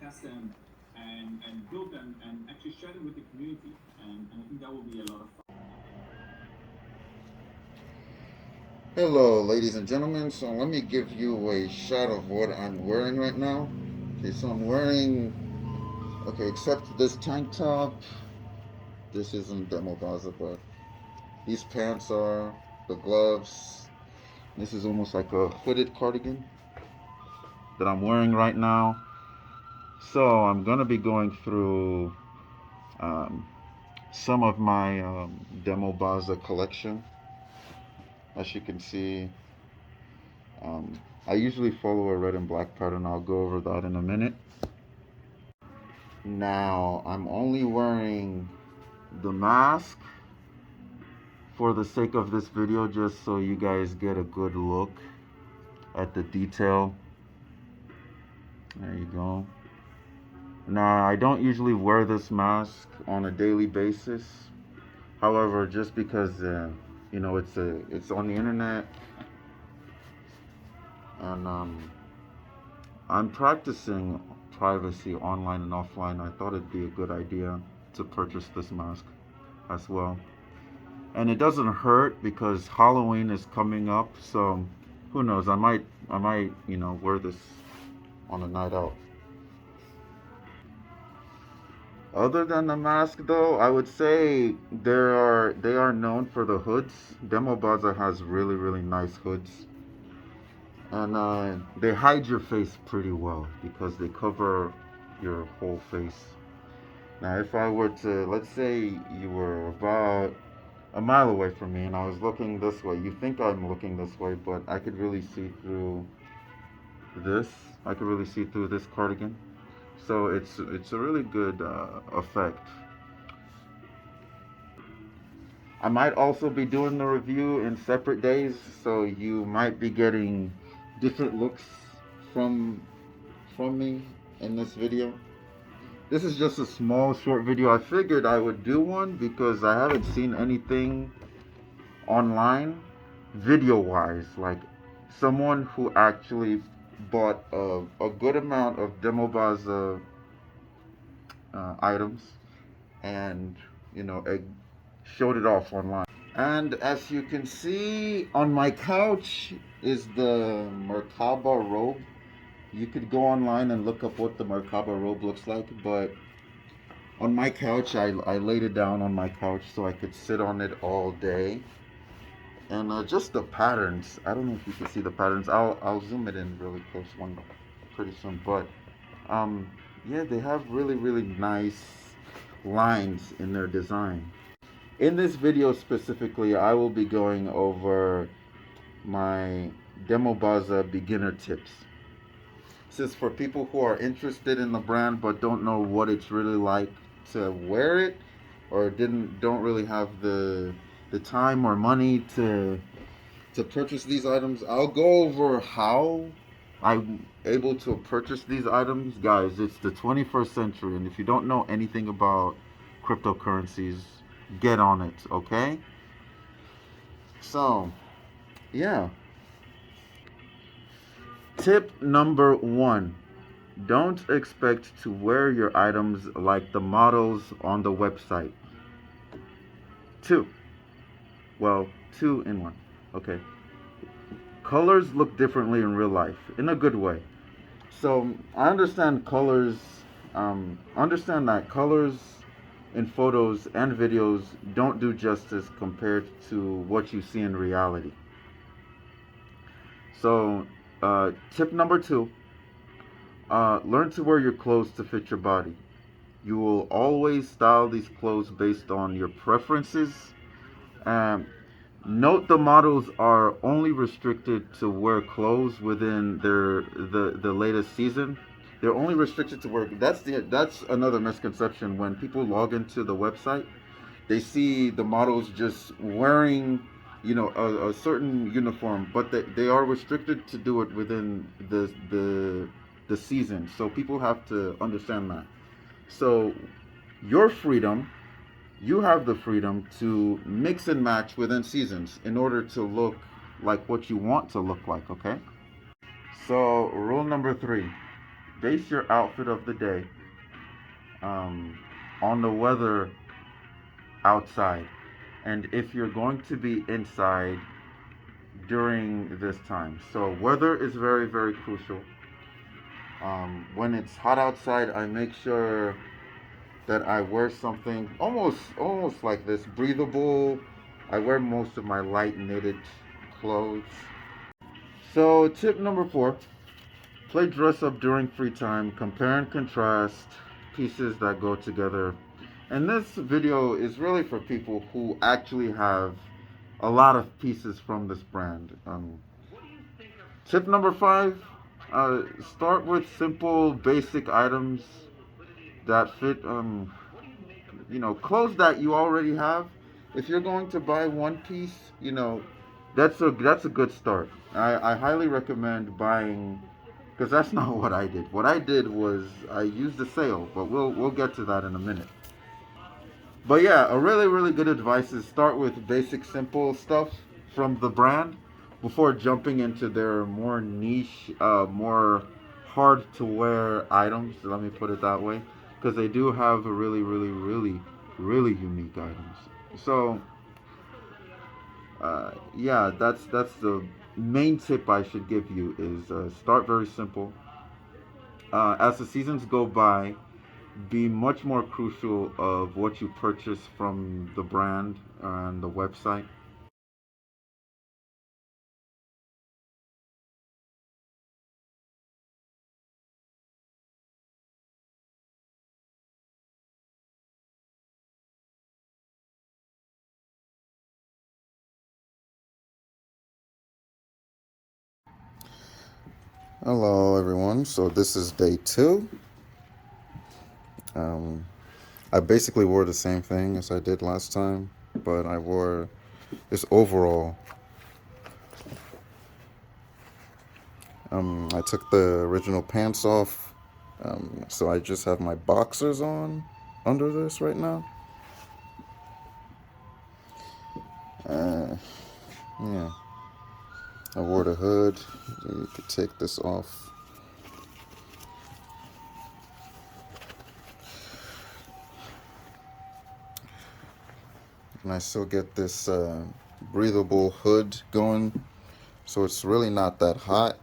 test them and build them and actually share them with the community. And I think that will be a lot of fun. Hello, ladies and gentlemen. So let me give you a shot of what I'm wearing right now. Okay, so I'm wearing, okay, except this tank top. This isn't Demobaza, but these pants are, the gloves. This is almost like a hooded cardigan that I'm wearing right now. So I'm gonna be going through um, some of my Demobaza collection. As you can see, I usually follow a red and black pattern. I'll go over that in a minute. Now, I'm only wearing the mask for the sake of this video, just so you guys get a good look at the detail. There you go. Now, I don't usually wear this mask on a daily basis. However, just because you know, it's on the internet, and I'm practicing privacy online and offline. I thought it'd be a good idea to purchase this mask as well. And it doesn't hurt because Halloween is coming up, so who knows? I might, wear this on a night out. Other than the mask, though, I would say they are known for the hoods. Demobaza has really really nice hoods, and they hide your face pretty well because they cover your whole face. Now, if I were to, let's say you were about a mile away from me and I was looking this way, you think I'm looking this way, but I could really see through this. I could really see through this cardigan. So it's a really good effect. I might also be doing the review in separate days, so you might be getting different looks from from me in this video. This is just a small short video. I figured I would do one because I haven't seen anything online video wise, like someone who actually bought a good amount of Demobaza items and showed it off online. And as you can see on my couch is the Merkaba robe. You could go online and look up what the Merkaba robe looks like, but on my couch I laid it down on my couch so I could sit on it all day. And just the patterns, I don't know if you can see the patterns. I'll zoom it in really close one pretty soon, but um yeah, they have really really nice lines in their design. In this video specifically, I will be going over my Demobaza beginner tips. This is for people who are interested in the brand but don't know what it's really like to wear it, or don't really have the time or money to purchase these items. I'll go over how I'm able to purchase these items. Guys, it's the 21st century, and if you don't know anything about cryptocurrencies, get on it, okay? So, yeah. Tip number one: don't expect to wear your items like the models on the website. Two. Well, two in one. Okay. Colors look differently in real life, in a good way. So I understand colors. Understand that colors in photos and videos don't do justice compared to what you see in reality. So, tip number two: learn to wear your clothes to fit your body. You will always style these clothes based on your preferences. Um, Note the models are only restricted to wear clothes within the latest season. They're only restricted to wear. That's another misconception. When people log into the website, they see the models just wearing, a certain uniform, but they are restricted to do it within the season. So people have to understand that. So your freedom you have the freedom to mix and match within seasons in order to look like what you want to look like, okay? So, rule number three: base your outfit of the day on the weather outside, and if you're going to be inside during this time. So weather is very, very crucial. When it's hot outside, I make sure that I wear something almost like this, breathable. I wear most of my light knitted clothes. So tip number 4, play dress up during free time, compare and contrast pieces that go together. And this video is really for people who actually have a lot of pieces from this brand. Tip number 5, start with simple basic items that fit clothes that you already have. If you're going to buy one piece, that's a good start. I highly recommend buying, because that's not what I did. What I did was I used a sale, but we'll get to that in a minute. But yeah, a really, really good advice is start with basic simple stuff from the brand before jumping into their more niche, more hard to wear items, let me put it that way, because they do have a really, really, really, really unique items. So yeah, that's the main tip I should give you is start very simple. As the seasons go by, be much more crucial of what you purchase from the brand and the website. Hello everyone, so this is day 2. I basically wore the same thing as I did last time, but I wore this overall. I took the original pants off, so I just have my boxers on under this right now. Yeah, I wore the hood. You could take this off. And I still get this breathable hood going, so it's really not that hot.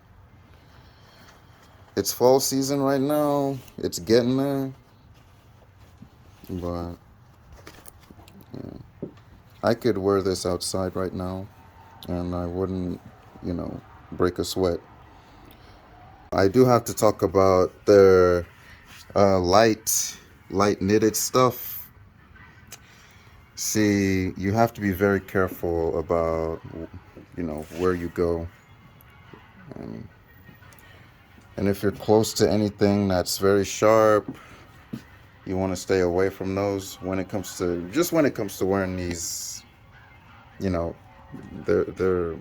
It's fall season right now. It's getting there, but yeah, I could wear this outside right now, and I wouldn't, break a sweat. I do have to talk about their light knitted stuff. See, you have to be very careful about, where you go. And if you're close to anything that's very sharp, you want to stay away from those when it comes to wearing these, they're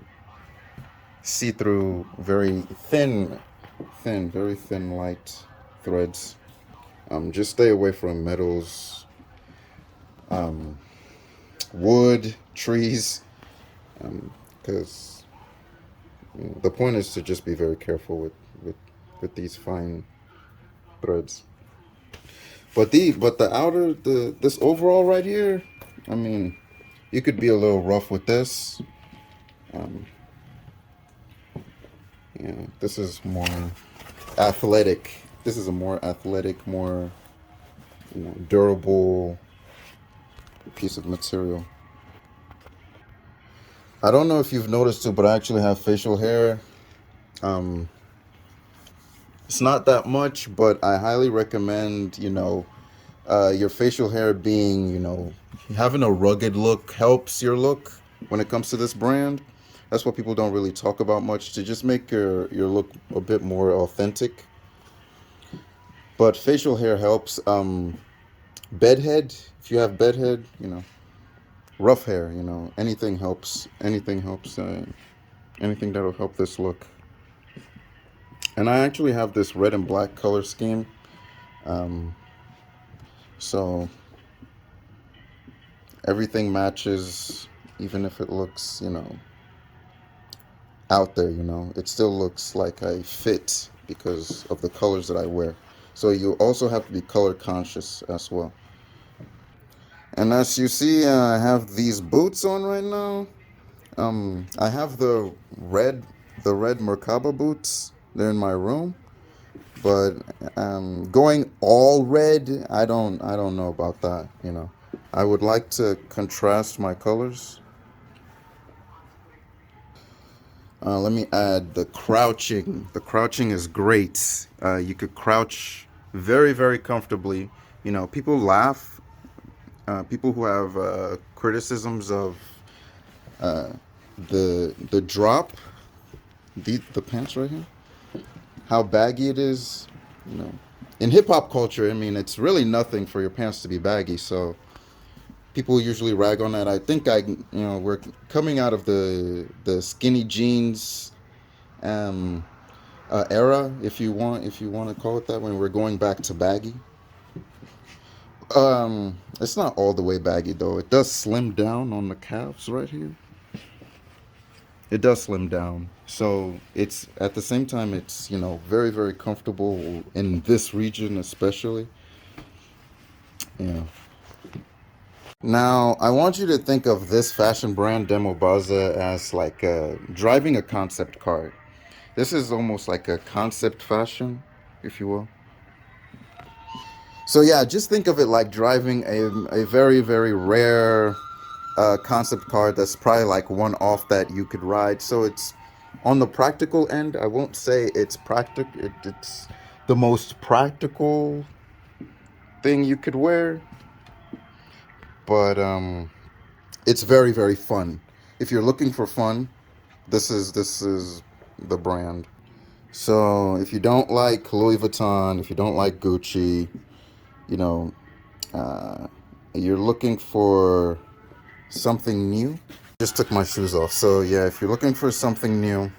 see-through, very very thin light threads. Just stay away from metals, wood, trees, because the point is to just be very careful with these fine threads. But this overall right here, I mean, you could be a little rough with this. This is more athletic. This is a more athletic, more durable piece of material. I don't know if you've noticed too, but I actually have facial hair. It's not that much, but I highly recommend, your facial hair being, having a rugged look helps your look when it comes to this brand. That's what people don't really talk about much, to just make your look a bit more authentic. But facial hair helps. Bedhead, if you have bedhead, rough hair, anything helps. Anything helps. Anything that'll help this look. And I actually have this red and black color scheme. So everything matches, even if it looks, out there, it still looks like I fit because of the colors that I wear. So you also have to be color conscious as well. And as you see, I have these boots on right now. I have the red Merkaba boots. They're in my room, but going all red, I don't know about that. You know, I would like to contrast my colors. Let me add the crouching. The crouching is great. You could crouch very, very comfortably. You know, people laugh. People who have criticisms of uh, the drop, the pants right here, how baggy it is. You know, in hip hop culture, I mean, it's really nothing for your pants to be baggy. So people usually rag on that. I think we're coming out of the skinny jeans um, era, if you want to call it that, when we're going back to baggy. It's not all the way baggy though. It does slim down on the calves right here. It does slim down, so it's at the same time it's, you know, very, very comfortable in this region especially. Yeah. Now I want you to think of this fashion brand Demobaza as like driving a concept car. This is almost like a concept fashion, if you will. So yeah, just think of it like driving a very, very rare concept car that's probably like one off that you could ride. So it's on the practical end. I won't say it's it's the most practical thing you could wear, but it's very, very fun. If you're looking for fun, this is the brand. So if you don't like Louis Vuitton, if you don't like Gucci, you know, uh, you're looking for something new. Just took my shoes off. So yeah, if you're looking for something new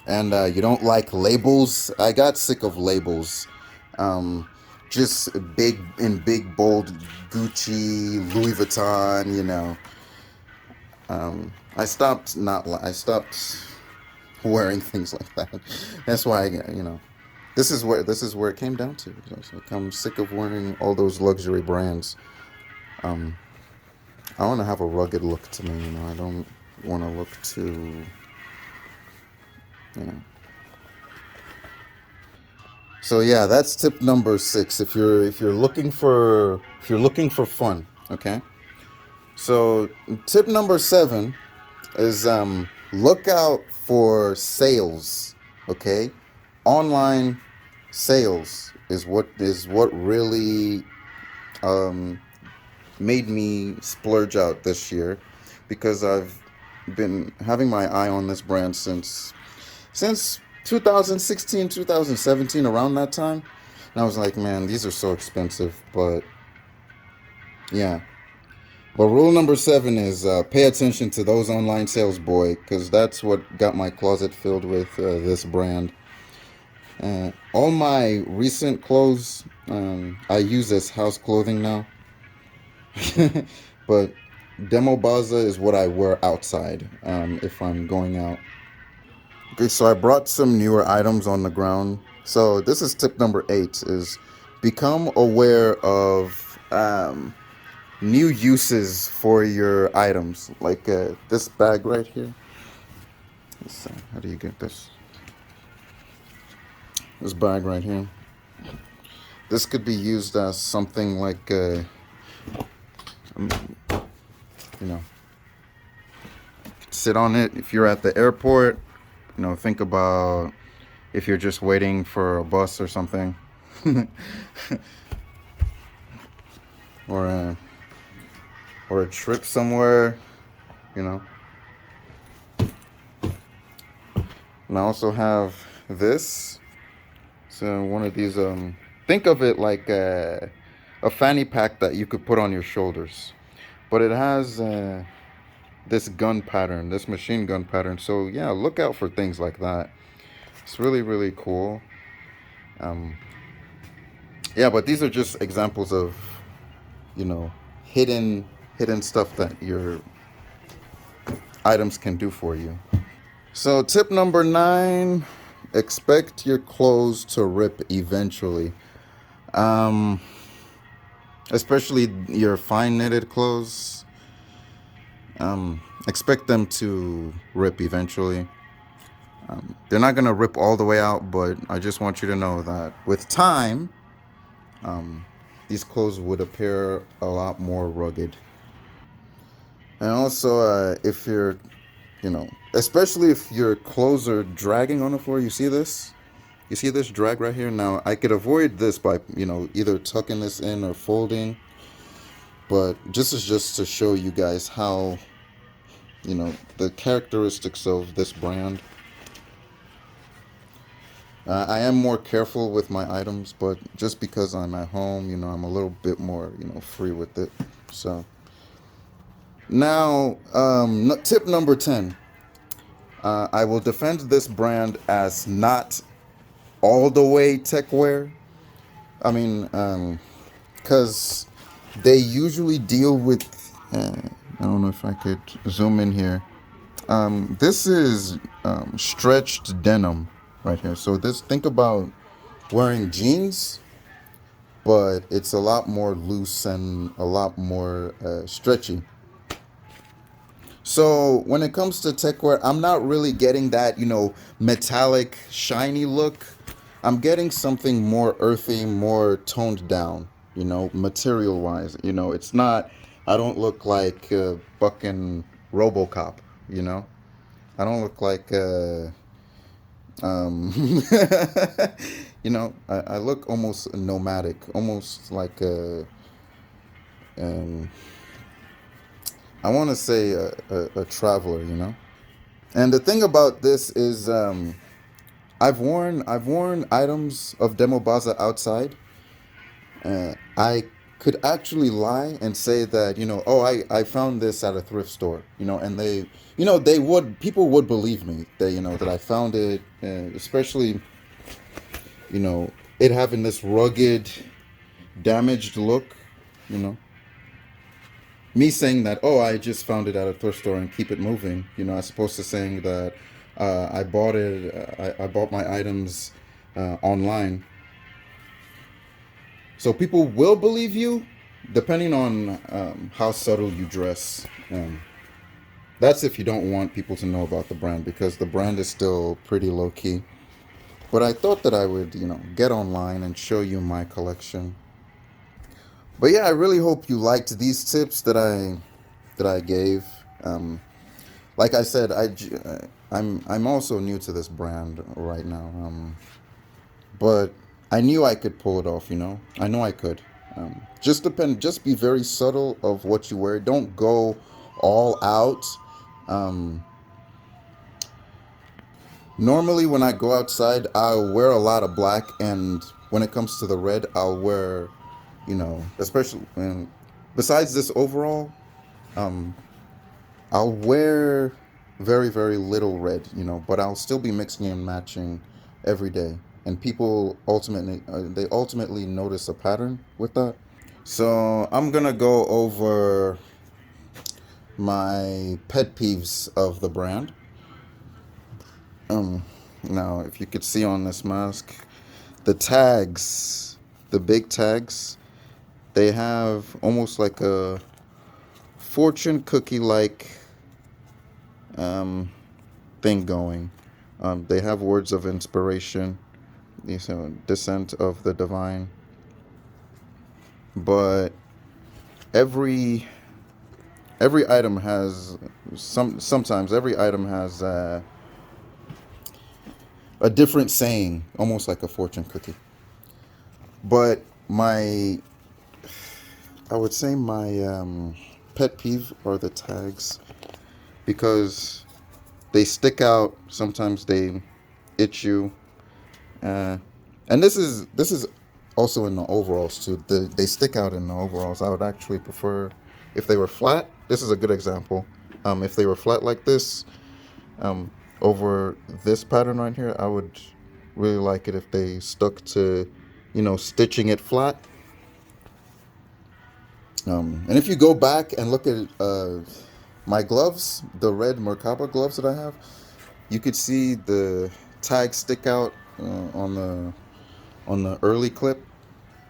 and you don't like labels, I got sick of labels. Um, just big bold Gucci, Louis Vuitton. You know, I stopped wearing things like that. That's why you know. This is where it came down to. Like, I'm sick of wearing all those luxury brands. Um, I want to have a rugged look to me. You know, I don't want to look too. You know. So yeah, that's tip number 6. If you're looking for fun, okay. So tip number 7 is look out for sales, okay. Online sales is what really um, made me splurge out this year, because I've been having my eye on this brand since 2016, 2017, around that time. And I was like, man, these are so expensive. But yeah. But rule number 7 is pay attention to those online sales, boy, because that's what got my closet filled with this brand. All my recent clothes I use as house clothing now. But Demobaza is what I wear outside if I'm going out. Okay, so I brought some newer items on the ground. So this is tip number 8: is become aware of new uses for your items. Like this bag right here. How do you get this? This bag right here. This could be used as something like, you know, sit on it if you're at the airport. You know, think about if you're just waiting for a bus or something. or a trip somewhere, you know. And I also have this. So one of these, think of it like a fanny pack that you could put on your shoulders, but it has this gun pattern, this machine gun pattern. So yeah, look out for things like that. It's really, really cool. Yeah, but these are just examples of, you know, hidden stuff that your items can do for you. So tip number 9 expect your clothes to rip eventually. Um, Especially your fine knitted clothes. Expect them to rip eventually. They're not gonna rip all the way out, but I just want you to know that with time, these clothes would appear a lot more rugged. And also, if you're, especially if your clothes are dragging on the floor, you see this? You see this drag right here? Now, I could avoid this by, either tucking this in or folding, but this is just to show you guys how, the characteristics of this brand. I am more careful with my items, but just because I'm at home, I'm a little bit more, free with it. So now, tip number 10. I will defend this brand as not all the way techwear. I mean, because they usually deal with. I don't know if I could zoom in here. This is stretched denim right here. So this, think about wearing jeans, but it's a lot more loose and a lot more stretchy. So when it comes to techwear, I'm not really getting that, metallic, shiny look. I'm getting something more earthy, more toned down, material wise. It's not, I don't look like fucking Robocop, you know? I don't look like, um, I look almost nomadic, almost like um, I want to say a traveler, And the thing about this is, I've worn items of Demobaza outside. I could actually lie and say that, oh, I found this at a thrift store, and people would believe me that, that I found it, especially, you know, it having this rugged, damaged look, you know. Me saying that, oh, I just found it at a thrift store and keep it moving, as opposed to saying that I bought it, I bought my items online. So people will believe you depending on how subtle you dress. That's if you don't want people to know about the brand, because the brand is still pretty low key. But I thought that I would, get online and show you my collection. But yeah, I really hope you liked these tips that I gave. Like I said, I'm also new to this brand right now. But I knew I could pull it off. I know I could. Just be very subtle of what you wear. Don't go all out. Um, Normally, when I go outside, I'll wear a lot of black, and when it comes to the red, I'll wear, especially besides this overall, um, I'll wear very, very little red, but I'll still be mixing and matching every day. And people ultimately notice a pattern with that. So I'm gonna go over my pet peeves of the brand. Um, Now, if you could see on this mask, the tags, the big tags, they have almost like a fortune cookie like um, thing going. They have words of inspiration, descent of the divine, but every item has sometimes every item has a different saying, almost like a fortune cookie. But I would say my pet peeve are the tags, because they stick out. Sometimes they itch you, uh, and this is also in the overalls too. They stick out in the overalls. I would actually prefer if they were flat. This is a good example. If they were flat like this, um, over this pattern right here, I would really like it if they stuck to, stitching it flat. And if you go back and look at my gloves, the red Merkaba gloves that I have, you could see tags stick out on the early clip.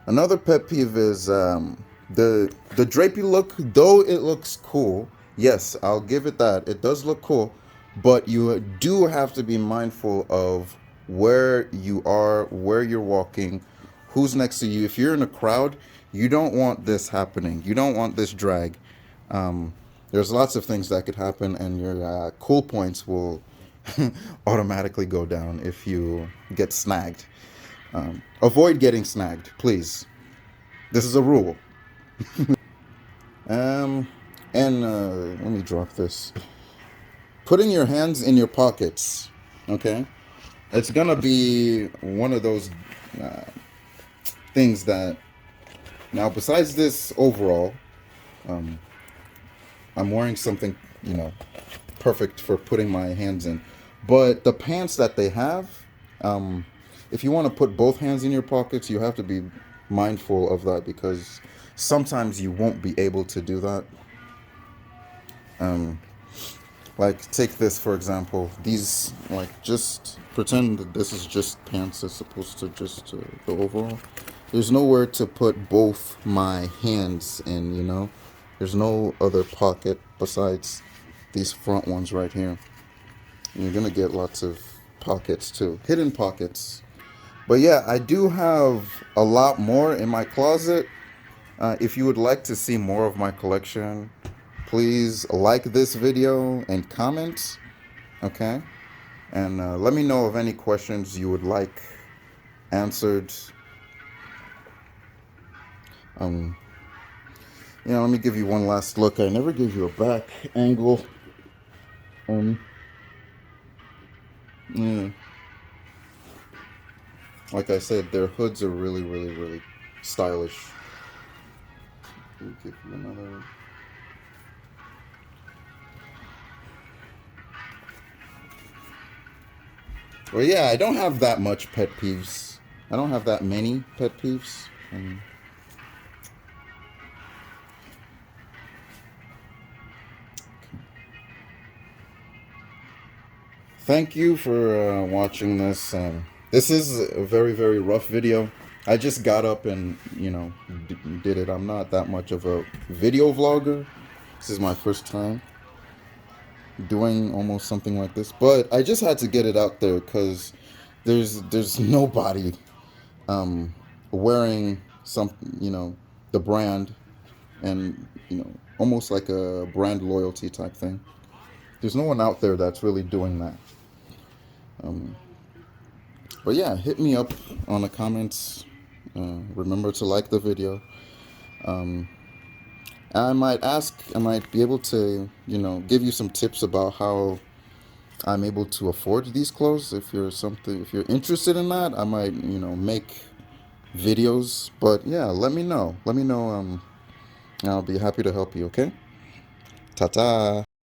Another pet peeve is the drapey look. Though it looks cool, yes, I'll give it that. It does look cool, but you do have to be mindful of where you are, where you're walking, who's next to you. If you're in a crowd, you don't want this happening. You don't want this drag. There's lots of things that could happen, and your cool points will automatically go down if you get snagged. Avoid getting snagged, please. This is a rule. um, and let me drop this. Putting your hands in your pockets, okay? It's gonna be one of those uh, things that. Now, besides this overall, I'm wearing something, perfect for putting my hands in. But the pants that they have, if you want to put both hands in your pockets, you have to be mindful of that because sometimes you won't be able to do that. Like, take this for example. These, just pretend that this is just pants as opposed to just the overall. There's nowhere to put both my hands in, There's no other pocket besides these front ones right here. And you're gonna get lots of pockets too, hidden pockets. But yeah, I do have a lot more in my closet. If you would like to see more of my collection, please like this video and comment, okay? And let me know of any questions you would like answered. Let me give you one last look. I never gave you a back angle. Yeah. Like I said, their hoods are really, really, really stylish. Let me give you another. Well, yeah, I don't have that much pet peeves. I don't have that many pet peeves. Thank you for watching this. This is a very, very rough video. I just got up and, did it. I'm not that much of a video vlogger. This is my first time doing almost something like this. But I just had to get it out there because there's nobody wearing the brand and, almost like a brand loyalty type thing. There's no one out there that's really doing that. But yeah, hit me up on the comments. Remember to like the video. I might be able to, give you some tips about how I'm able to afford these clothes. If you're interested in that, I might, make videos. But yeah, let me know. I'll be happy to help you, okay? Ta-ta.